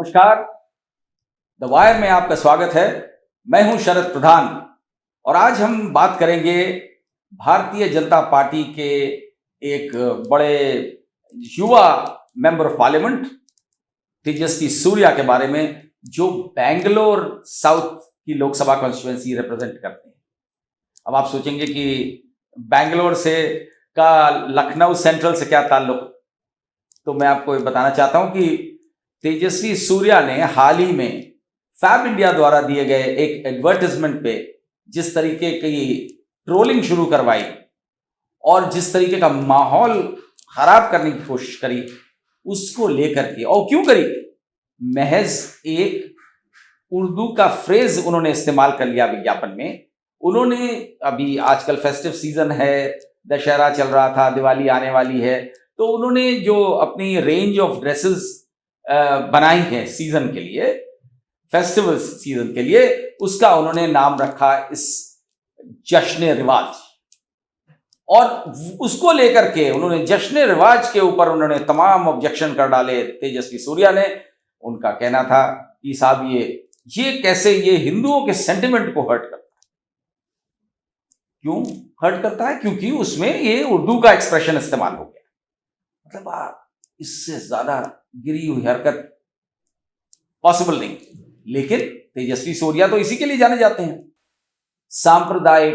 नमस्कार। The wire में आपका स्वागत है। मैं हूं शरद प्रधान और आज हम बात करेंगे भारतीय जनता पार्टी के एक बड़े युवा member of parliament Tejasvi Surya के बारे में, जो बेंगलोर साउथ की लोकसभा कॉन्स्टिट्यूएंसी रिप्रेजेंट करते हैं। अब आप सोचेंगे कि बेंगलोर से का लखनऊ सेंट्रल से क्या ताल्लुक, तो मैं आपको बताना चाहता हूं कि तेजस्वी सूर्या ने हाल ही में फैब इंडिया द्वारा दिए गए एक एडवर्टाइजमेंट पे जिस तरीके की ट्रोलिंग शुरू करवाई और जिस तरीके का माहौल खराब करने की कोशिश करी, उसको लेकर के, और क्यों करी, महज एक उर्दू का फ्रेज उन्होंने इस्तेमाल कर लिया विज्ञापन में। उन्होंने, अभी आजकल फेस्टिव सीजन है, दशहरा चल रहा था, दिवाली आने वाली है, तो उन्होंने जो अपनी रेंज ऑफ ड्रेसेस बनाई है सीजन के लिए, फेस्टिवल सीजन के लिए, उसका उन्होंने नाम रखा इस जश्न रिवाज। और उसको लेकर के उन्होंने जश्न रिवाज के ऊपर उन्होंने तमाम ऑब्जेक्शन कर डाले तेजस्वी सूर्या ने। उनका कहना था कि साहब ये कैसे, ये हिंदुओं के सेंटिमेंट को हर्ट करता है। क्यों हर्ट करता है? क्योंकि उसमें ये उर्दू का एक्सप्रेशन इस्तेमाल हो गया। मतलब इससे ज्यादा गिरी हुई हरकत पॉसिबल नहीं। लेकिन तेजस्वी सूर्या तो इसी के लिए जाने जाते हैं, सांप्रदायिक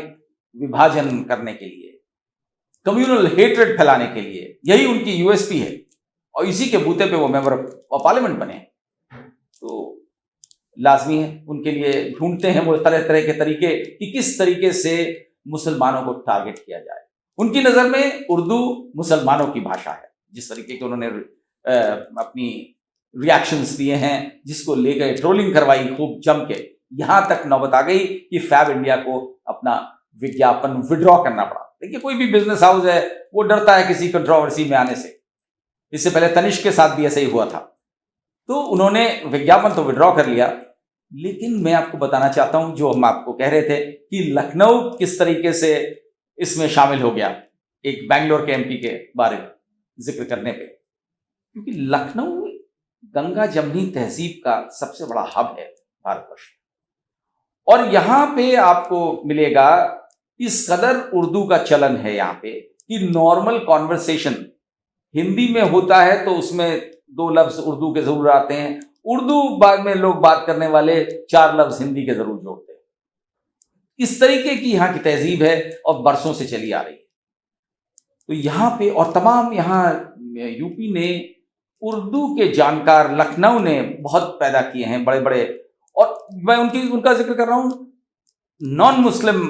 विभाजन करने के लिए, कम्युनल हेट्रेड फैलाने के लिए। यही उनकी यूएसपी है और इसी के बूते पे वो मेंबर ऑफ पार्लियामेंट बने। तो लाजमी है उनके लिए, ढूंढते हैं वो तरह तरह के तरीके कि किस तरीके से मुसलमानों को टारगेट किया जाए। उनकी नजर में उर्दू मुसलमानों की भाषा है। जिस तरीके के उन्होंने अपनी रिएक्शंस दिए हैं, जिसको लेकर ट्रोलिंग करवाई खूब जम के, यहां तक नौबत आ गई कि फैब इंडिया को अपना विज्ञापन विड्रॉ करना पड़ा। देखिए, कोई भी बिजनेस हाउस है वो डरता है किसी कंट्रोवर्सी में आने से। इससे पहले तनिष्क के साथ भी ऐसा ही हुआ था। तो उन्होंने विज्ञापन तो विड्रॉ कर लिया। लेकिन मैं आपको बताना चाहता हूं, जो हम आपको कह रहे थे कि लखनऊ किस तरीके से इसमें शामिल हो गया, एक बेंगलोर के एमपी के बारे में जिक्र करने पे, क्योंकि लखनऊ गंगा जमनी तहजीब का सबसे बड़ा हब है भारतवर्ष। और यहां पे आपको मिलेगा, इस कदर उर्दू का चलन है यहां पे कि नॉर्मल कॉन्वर्सेशन हिंदी में होता है तो उसमें 2 लफ्ज उर्दू के जरूर आते हैं। उर्दू बाद में लोग बात करने वाले 4 लफ्ज हिंदी के जरूर जोड़ते हैं। इस तरीके की यहां की तहजीब है और बरसों से चली आ रही है। तो यहां पे, और तमाम यहां यूपी ने उर्दू के जानकार लखनऊ ने बहुत पैदा किए हैं, बड़े बड़े। और मैं उनका जिक्र कर रहा हूं, नॉन मुस्लिम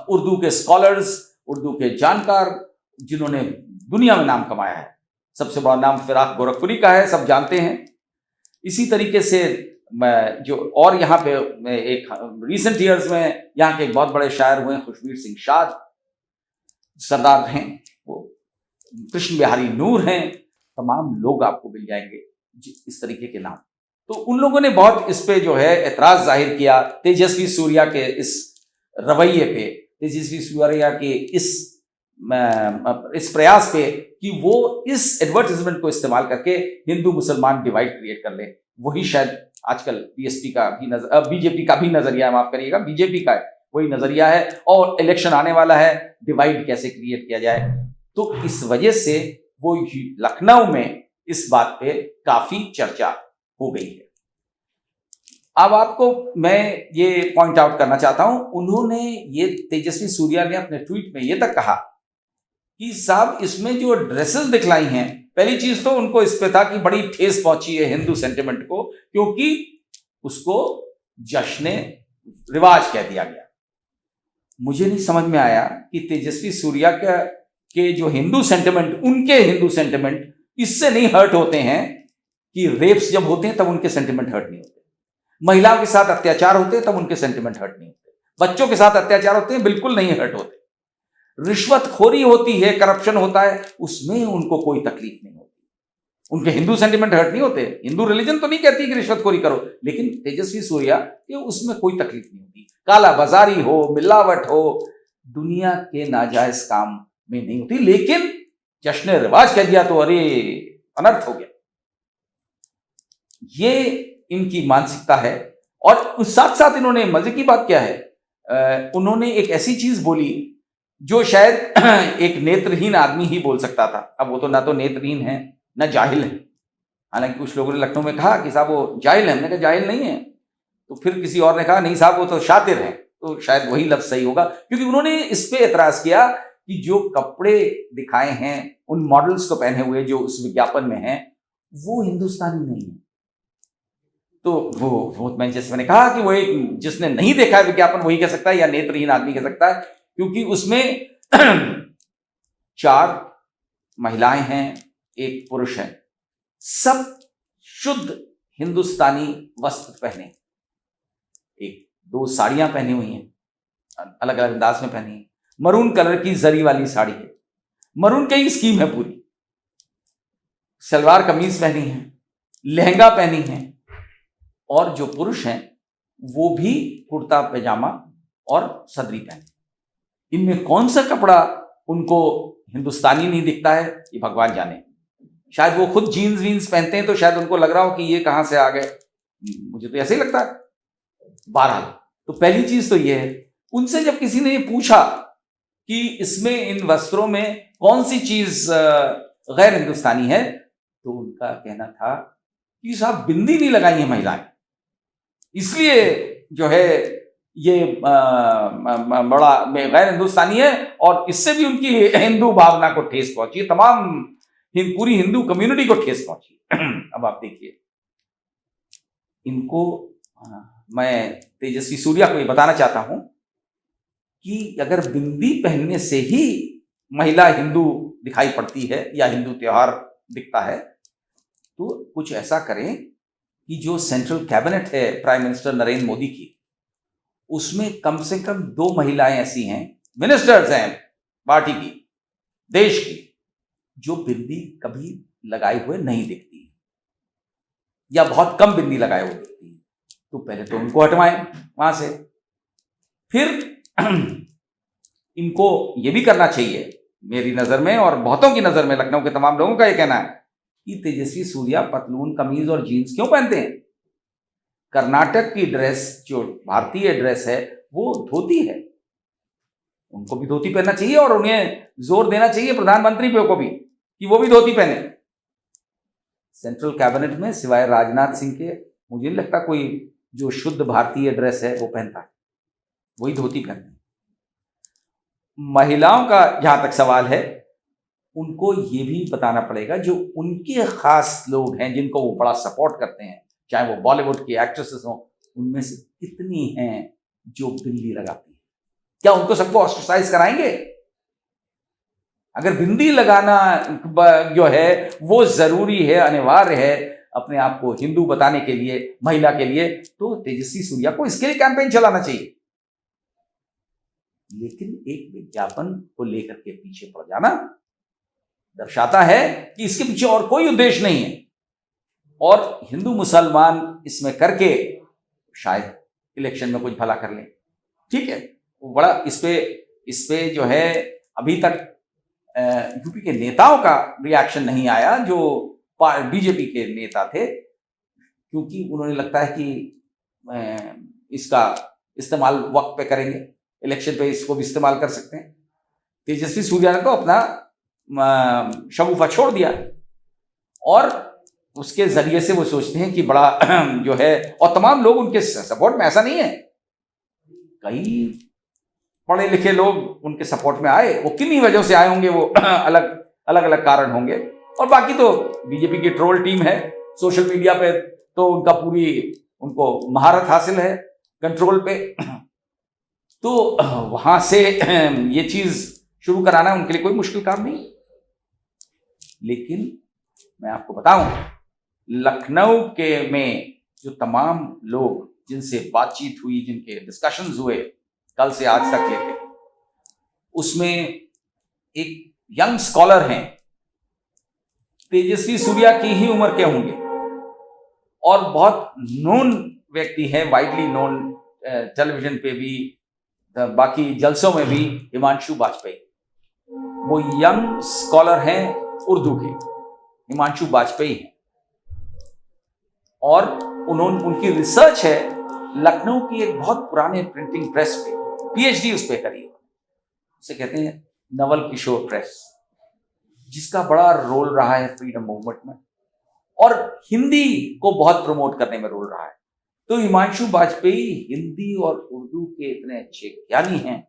उर्दू के स्कॉलर्स, उर्दू के जानकार, जिन्होंने दुनिया में नाम कमाया है। सबसे बड़ा नाम फिराक गोरखपुरी का है, सब जानते हैं। इसी तरीके से जो और यहाँ पे एक रिसेंट ईयर्स में यहाँ के एक बहुत बड़े शायर हुए खुशबीर सिंह शाद, सरदार हैं वो, कृष्ण बिहारी नूर हैं, तमाम लोग आपको मिल जाएंगे इस तरीके के नाम। तो उन लोगों ने बहुत इस पे जो है एतराज जाहिर किया तेजस्वी सूर्या के इस रवैये पे, तेजस्वी सूर्या के इस प्रयास पे कि वो इस एडवर्टाइजमेंट को इस्तेमाल करके हिंदू मुसलमान डिवाइड क्रिएट कर ले। वही शायद आजकल बीएसपी का भी बीजेपी का भी नजरिया, माफ करिएगा, बीजेपी का वही नजरिया है। और इलेक्शन आने वाला है, डिवाइड कैसे क्रिएट किया जाए। तो इस वजह से वो लखनऊ में इस बात पे काफी चर्चा हो गई है। अब आपको मैं ये पॉइंट आउट करना चाहता हूं, उन्होंने ये तेजस्वी सूर्या ने अपने ट्वीट में ये तक कहा कि साहब इसमें जो ड्रेसेस दिखलाई हैं, पहली चीज तो उनको इस पे था कि बड़ी ठेस पहुंची है हिंदू सेंटिमेंट को, क्योंकि उसको जश्न रिवाज कह दिया गया। मुझे नहीं समझ में आया कि तेजस्वी सूर्या के जो हिंदू सेंटिमेंट, उनके हिंदू सेंटिमेंट इससे नहीं हर्ट होते हैं कि रेप्स जब होते हैं तब उनके सेंटिमेंट हर्ट नहीं होते, महिलाओं के साथ अत्याचार होते हैं तब उनके सेंटिमेंट हर्ट नहीं होते, बच्चों के साथ अत्याचार होते हैं बिल्कुल नहीं हर्ट होते, रिश्वतखोरी होती है, करप्शन होता है, उसमें उनको कोई तकलीफ नहीं होती, उनके हिंदू सेंटिमेंट हर्ट नहीं होते। हिंदू रिलीजन तो नहीं कहती कि रिश्वतखोरी करो, लेकिन तेजस्वी सूर्या के उसमें कोई तकलीफ नहीं होती। काला बाजारी हो, मिलावट हो, दुनिया के नाजायज काम में नहीं होती, लेकिन जश्न रिवाज कह दिया तो अरे अनर्थ हो गया। ये इनकी मानसिकता है। और उस साथ साथ इन्होंने मजे की बात क्या है, उन्होंने एक ऐसी चीज बोली जो शायद एक नेत्रहीन आदमी ही बोल सकता था। अब वो तो ना तो नेत्रहीन है ना जाहिल है। हालांकि कुछ लोगों ने लखनऊ में कहा कि साहब वो जाहिल है, हमने कहा जाहिल नहीं है। तो फिर किसी और ने कहा नहीं साहब वो तो शातिर है, तो शायद वही लफ्ज सही होगा, क्योंकि उन्होंने इस पे एतराज किया कि जो कपड़े दिखाए हैं उन मॉडल्स को पहने हुए जो उस विज्ञापन में हैं वो हिंदुस्तानी नहीं है। तो वो मैंने कहा कि वो एक जिसने नहीं देखा है विज्ञापन वही कह सकता है, या नेत्रहीन आदमी कह सकता है, क्योंकि उसमें 4 महिलाएं हैं, 1 पुरुष है, सब शुद्ध हिंदुस्तानी वस्त्र पहने, 1-2 साड़ियां पहनी हुई हैं, अलग अलग अंदाज में पहनी है। मरून कलर की जरी वाली साड़ी है, मरून की स्कीम है पूरी, सलवार कमीज पहनी है, लहंगा पहनी है, और जो पुरुष हैं वो भी कुर्ता पैजामा और सदरी पहने। इनमें कौन सा कपड़ा उनको हिंदुस्तानी नहीं दिखता है ये भगवान जाने। शायद वो खुद जीन्स वीन्स पहनते हैं तो शायद उनको लग रहा हो कि ये कहां से आ गए, मुझे तो ऐसे ही लगता है। बहरहाल, तो पहली चीज तो ये है, उनसे जब किसी ने ये पूछा कि इसमें इन वस्त्रों में कौन सी चीज गैर हिंदुस्तानी है, तो उनका कहना था कि साहब बिंदी नहीं लगाई है महिलाएं, इसलिए जो है ये बड़ा गैर हिंदुस्तानी है, और इससे भी उनकी हिंदू भावना को ठेस पहुंची, तमाम पूरी हिंदू कम्युनिटी को ठेस पहुंची। अब आप देखिए, इनको मैं तेजस्वी सूर्या को ये बताना चाहता हूं कि अगर बिंदी पहनने से ही महिला हिंदू दिखाई पड़ती है या हिंदू त्योहार दिखता है, तो कुछ ऐसा करें कि जो सेंट्रल कैबिनेट है प्राइम मिनिस्टर नरेंद्र मोदी की, उसमें कम से कम 2 महिलाएं ऐसी हैं, मिनिस्टर्स हैं पार्टी की, देश की, जो बिंदी कभी लगाए हुए नहीं दिखती या बहुत कम बिंदी लगाए हुए दिखती है। तो पहले तो उनको हटवाएं वहां से। फिर इनको ये भी करना चाहिए, मेरी नजर में और बहुतों की नजर में, लखनऊ के तमाम लोगों का ये कहना है कि तेजस्वी सूर्या पतलून कमीज और जीन्स क्यों पहनते हैं। कर्नाटक की ड्रेस, जो भारतीय ड्रेस है, वो धोती है, उनको भी धोती पहनना चाहिए, और उन्हें जोर देना चाहिए प्रधानमंत्री को भी कि वो भी धोती पहने। सेंट्रल कैबिनेट में सिवाय राजनाथ सिंह के मुझे नहीं लगता कोई जो शुद्ध भारतीय ड्रेस है वो पहनता है, वही धोती पहनते हैं। महिलाओं का जहां तक सवाल है, उनको ये भी बताना पड़ेगा जो उनके खास लोग हैं जिनको वो बड़ा सपोर्ट करते हैं, चाहे वो बॉलीवुड की एक्ट्रेसेस हों, उनमें से कितनी हैं जो बिंदी लगाती हैं। क्या उनको सबको ऑस्ट्रेसाइज कराएंगे? अगर बिंदी लगाना जो है वो जरूरी है, अनिवार्य है अपने आप को हिंदू बताने के लिए, महिला के लिए, तो तेजस्वी सूर्या को इसके लिए कैंपेन चलाना चाहिए। लेकिन एक विज्ञापन को लेकर के पीछे पड़ जाना दर्शाता है कि इसके पीछे और कोई उद्देश्य नहीं है, और हिंदू मुसलमान इसमें करके शायद इलेक्शन में कुछ भला कर लें। ठीक है, वो बड़ा इस पे जो है अभी तक यूपी के नेताओं का रिएक्शन नहीं आया, जो बीजेपी के नेता थे, क्योंकि उन्होंने लगता है कि इसका इस्तेमाल वक्त पे करेंगे, इलेक्शन पे इसको भी इस्तेमाल कर सकते हैं। तेजस्वी सूर्या ने तो अपना शगुफा छोड़ दिया, और उसके जरिए से वो सोचते हैं कि बड़ा जो है, और तमाम लोग उनके सपोर्ट में, ऐसा नहीं है, कई पढ़े लिखे लोग उनके सपोर्ट में आए, वो किन्हीं वजह से आए होंगे, वो अलग अलग कारण होंगे। और बाकी तो बीजेपी की ट्रोल टीम है सोशल मीडिया पे, तो उनका पूरी उनको महारत हासिल है कंट्रोल पे, तो वहां से ये चीज शुरू कराना उनके लिए कोई मुश्किल काम नहीं। लेकिन मैं आपको बताऊं, लखनऊ के में जो तमाम लोग जिनसे बातचीत हुई, जिनके डिस्कशंस हुए कल से आज तक लेके, उसमें एक यंग स्कॉलर हैं, तेजस्वी सूर्या की ही उम्र के होंगे, और बहुत नोन व्यक्ति हैं, वाइडली नोन, टेलीविजन पे भी, बाकी जलसों में भी, हिमांशु वाजपेयी। वो यंग स्कॉलर हैं उर्दू के, हिमांशु वाजपेयी हैं, और उनकी रिसर्च है लखनऊ की एक बहुत पुराने प्रिंटिंग प्रेस पे, पीएचडी उस पे करी, उसे कहते हैं नवल किशोर प्रेस, जिसका बड़ा रोल रहा है फ्रीडम मूवमेंट में और हिंदी को बहुत प्रमोट करने में रोल रहा है। तो हिमांशु वाजपेयी हिंदी और उर्दू के इतने अच्छे ज्ञानी हैं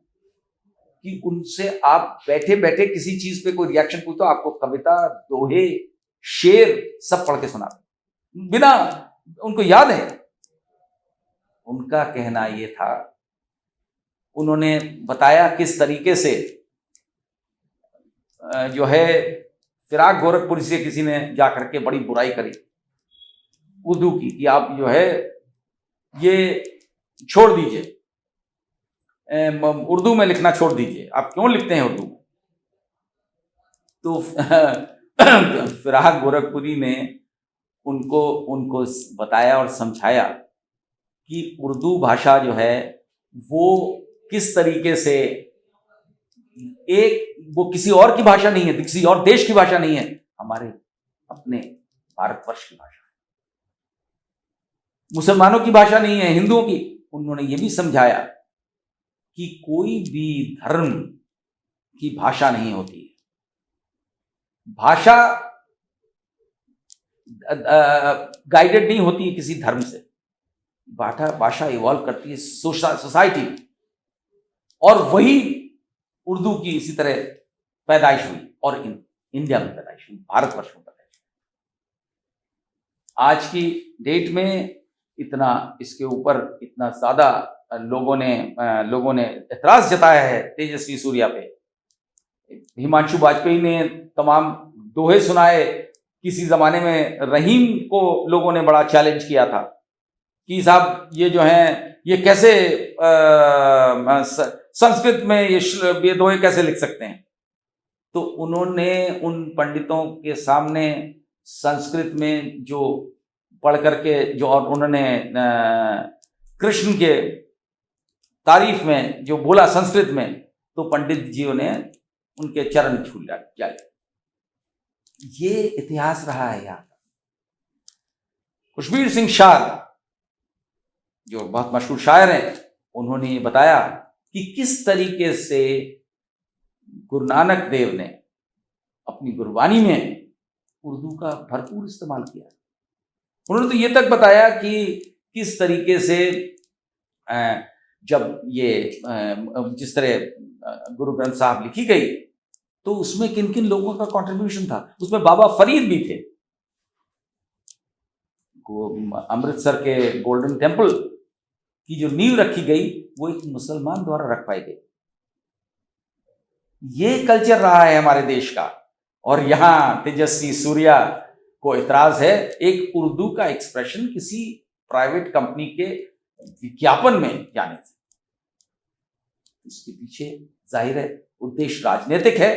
कि उनसे आप बैठे बैठे किसी चीज पे कोई रिएक्शन पूछो, आपको कविता, दोहे, शेर सब पढ़ के सुनाते, बिना, उनको याद है। उनका कहना ये था, उन्होंने बताया किस तरीके से जो है फिराक गोरखपुरी से किसी ने जाकर के बड़ी बुराई करी उर्दू की कि आप जो है ये छोड़ दीजिए, उर्दू में लिखना छोड़ दीजिए, आप क्यों लिखते हैं उर्दू में। तो फिराक गोरखपुरी ने उनको बताया और समझाया कि उर्दू भाषा जो है वो किस तरीके से वो किसी और की भाषा नहीं है, किसी और देश की भाषा नहीं है, हमारे अपने भारतवर्ष की भाषा है, मुसलमानों की भाषा नहीं है, हिंदुओं की। उन्होंने ये भी समझाया कि कोई भी धर्म की भाषा नहीं होती है, भाषा गाइडेड नहीं होती है किसी धर्म से, भाषा इवॉल्व करती है सोसाइटी में, और वही उर्दू की इसी तरह पैदाइश हुई और इंडिया में पैदाइश हुई, भारतवर्ष में पैदाइश हुई। आज की डेट में इतना इसके ऊपर इतना ज्यादा लोगों ने एतराज जताया है तेजस्वी सूर्या पे। हिमांशु वाजपेयी ने तमाम दोहे सुनाए, किसी जमाने में रहीम को लोगों ने बड़ा चैलेंज किया था कि साहब ये जो है ये कैसे संस्कृत में ये दोहे कैसे लिख सकते हैं। तो उन्होंने उन पंडितों के सामने संस्कृत में जो पढ़ करके जो, और उन्होंने कृष्ण के तारीफ में जो बोला संस्कृत में, तो पंडित जी ने उनके चरण छू जाए। ये इतिहास रहा है यहाँ। खुशबीर सिंह शाद जो बहुत मशहूर शायर हैं, उन्होंने ये बताया कि किस तरीके से गुरु नानक देव ने अपनी गुरबानी में उर्दू का भरपूर इस्तेमाल किया। उन्होंने तो ये तक बताया कि किस तरीके से जब ये जिस तरह गुरु ग्रंथ साहब लिखी गई तो उसमें किन किन लोगों का कंट्रीब्यूशन था। उसमें बाबा फरीद भी थे, अमृतसर के गोल्डन टेम्पल की जो नींव रखी गई वो एक मुसलमान द्वारा रख पाई गई। ये कल्चर रहा है हमारे देश का, और यहां तेजस्वी सूर्या को इतराज है एक उर्दू का एक्सप्रेशन किसी प्राइवेट कंपनी के विज्ञापन में जाने से। इसके पीछे जाहिर है उद्देश्य राजनीतिक है,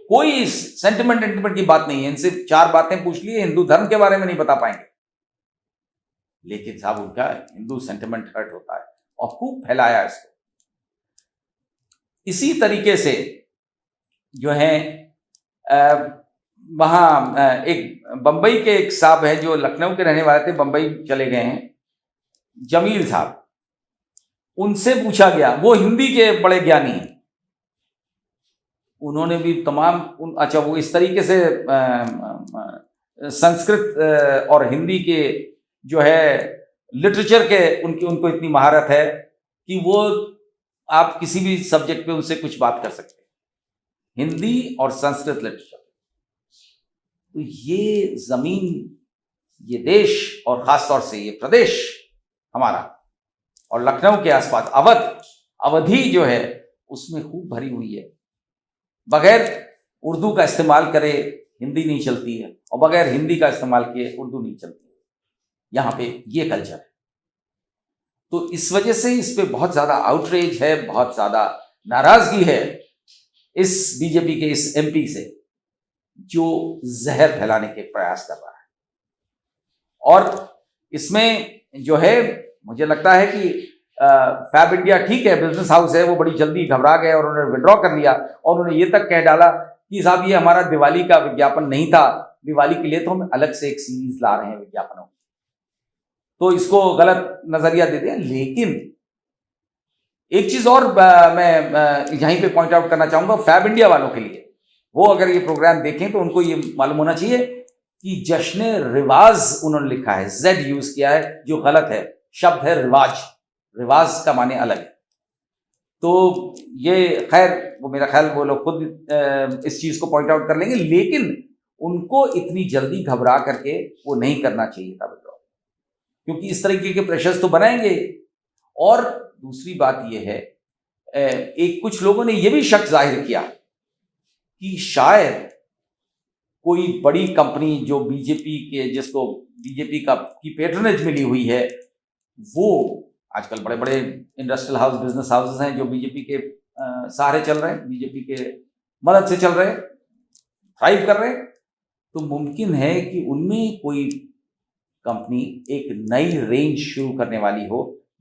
कोई सेंटिमेंट की बात नहीं है। इनसे चार बातें पूछ लिए, हिंदू धर्म के बारे में नहीं बता पाएंगे, लेकिन साहब उनका हिंदू सेंटिमेंट हर्ट होता है और खूब फैलाया इसको। इसी तरीके से जो है वहां एक बंबई के एक साहब है जो लखनऊ के रहने वाले थे, बंबई चले गए हैं, जमील साहब। उनसे पूछा गया, वो हिंदी के बड़े ज्ञानी हैं, उन्होंने भी तमाम अच्छा वो इस तरीके से संस्कृत और हिंदी के जो है लिटरेचर के उनको इतनी महारत है कि वो आप किसी भी सब्जेक्ट पे उनसे कुछ बात कर सकते हैं, हिंदी और संस्कृत लिटरेचर। तो ये जमीन, ये देश और खासतौर से ये प्रदेश हमारा और लखनऊ के आसपास अवधि जो है उसमें खूब भरी हुई है। बगैर उर्दू का इस्तेमाल करे हिंदी नहीं चलती है, और बगैर हिंदी का इस्तेमाल किए उर्दू नहीं चलती है। यहाँ पे ये कल्चर है। तो इस वजह से इस पे बहुत ज्यादा आउटरेज है, बहुत ज्यादा नाराजगी है इस बीजेपी के इस एमपी से जो जहर फैलाने के प्रयास कर रहा है। और इसमें जो है मुझे लगता है कि फैब इंडिया ठीक है, बिजनेस हाउस है, वो बड़ी जल्दी घबरा गए और उन्होंने विड्रॉ कर लिया, और उन्होंने ये तक कह डाला कि साहब ये हमारा दिवाली का विज्ञापन नहीं था, दिवाली के लिए तो हम अलग से एक सीरीज ला रहे हैं विज्ञापनों। तो इसको गलत नजरिया देते हैं। लेकिन एक चीज और मैं यहीं पे पॉइंट आउट करना चाहूंगा फैब इंडिया वालों के लिए, वो अगर ये प्रोग्राम देखें तो उनको ये मालूम होना चाहिए कि जश्न रिवाज उन्होंने लिखा है, जेड यूज किया है, जो गलत है। शब्द है रिवाज, रिवाज का माने अलग है। तो ये खैर वो मेरा ख्याल वो लोग खुद इस चीज को पॉइंट आउट कर लेंगे, लेकिन उनको इतनी जल्दी घबरा करके वो नहीं करना चाहिए था विड्रॉ, क्योंकि इस तरीके के प्रेशर्स तो बनाएंगे। और दूसरी बात यह है, एक कुछ लोगों ने यह भी शक जाहिर किया कि शायद कोई बड़ी कंपनी जो बीजेपी के, जिसको बीजेपी की पेट्रोनेज मिली हुई है, वो आजकल बड़े बड़े इंडस्ट्रियल हाउस, बिजनेस हाउसेस हैं जो बीजेपी के सहारे चल रहे हैं, बीजेपी के मदद से चल रहे हैं, थ्राइव कर रहे हैं। तो मुमकिन है कि उनमें कोई कंपनी एक नई रेंज शुरू करने वाली हो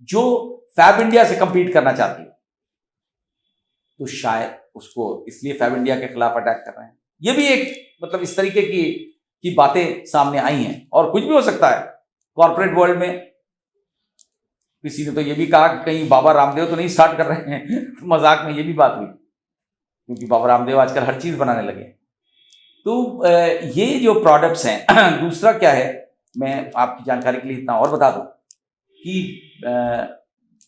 जो फैब इंडिया से कंपीट करना चाहती हो, तो शायद उसको इसलिए फैब इंडिया के खिलाफ अटैक कर रहे हैं। ये भी एक मतलब इस तरीके की बातें सामने आई हैं। और कुछ भी हो सकता है कॉर्पोरेट वर्ल्ड में। किसी ने तो ये भी कहा कि कहीं बाबा रामदेव तो नहीं स्टार्ट कर रहे हैं तो मजाक में ये भी बात हुई, क्योंकि बाबा रामदेव आजकल हर चीज बनाने लगे। तो ये जो प्रोडक्ट्स हैं दूसरा क्या है, मैं आपकी जानकारी के लिए इतना और बता दूं कि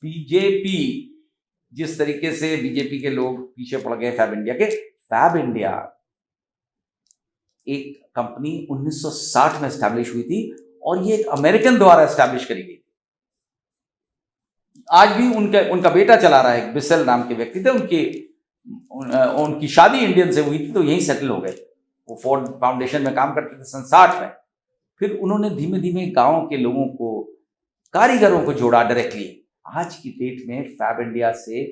बीजेपी, जिस तरीके से बीजेपी के लोग पीछे पड़ गए फैब इंडिया के, फैब इंडिया एक कंपनी 1960 में एस्टैब्लिश हुई थी और ये एक अमेरिकन द्वारा एस्टैब्लिश करी गई। आज भी उनका बेटा चला रहा है, बिसेल नाम के व्यक्ति थे, उनकी शादी इंडियन से हुई थी तो यहीं सेटल हो गए। वो फोर्ड फाउंडेशन में काम करते थे सन 60 में। फिर उन्होंने धीमे धीमे गांव के लोगों को, कारीगरों को जोड़ा डायरेक्टली। आज की डेट में फैब इंडिया से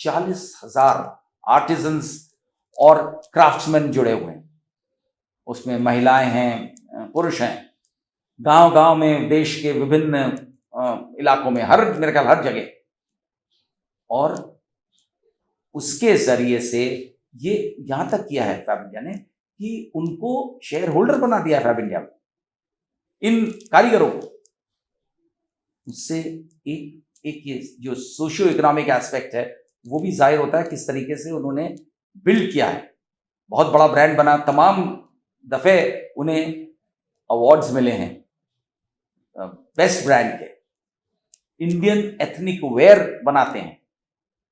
40,000 आर्टिजन्स और क्राफ्ट्समैन जुड़े हुए हैं। उसमें महिलाएं हैं, पुरुष हैं, गांव गांव में, देश के विभिन्न इलाकों में, मेरे ख्याल हर जगह। और उसके जरिए से ये यहां तक किया है फैब इंडिया ने कि उनको शेयर होल्डर बना दिया फैब इंडिया में, इन कारीगरों को। उससे एक ये जो सोशियो इकोनॉमिक एस्पेक्ट है वो भी जाहिर होता है किस तरीके से उन्होंने बिल्ड किया है। बहुत बड़ा ब्रांड बना, तमाम दफे उन्हें अवार्ड्स मिले हैं बेस्ट ब्रांड के। इंडियन एथनिक वेयर बनाते हैं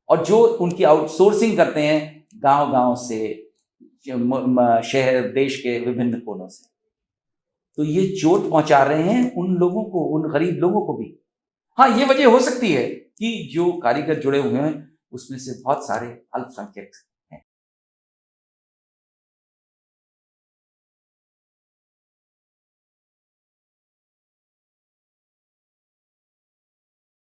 और जो उनकी आउटसोर्सिंग करते हैं गांव गांव से, शहर, देश के विभिन्न कोनों से। तो ये चोट पहुंचा रहे हैं उन लोगों को, उन गरीब लोगों को भी। हाँ, ये वजह हो सकती है कि जो कारीगर जुड़े हुए हैं उसमें से बहुत सारे अल्पसंख्यक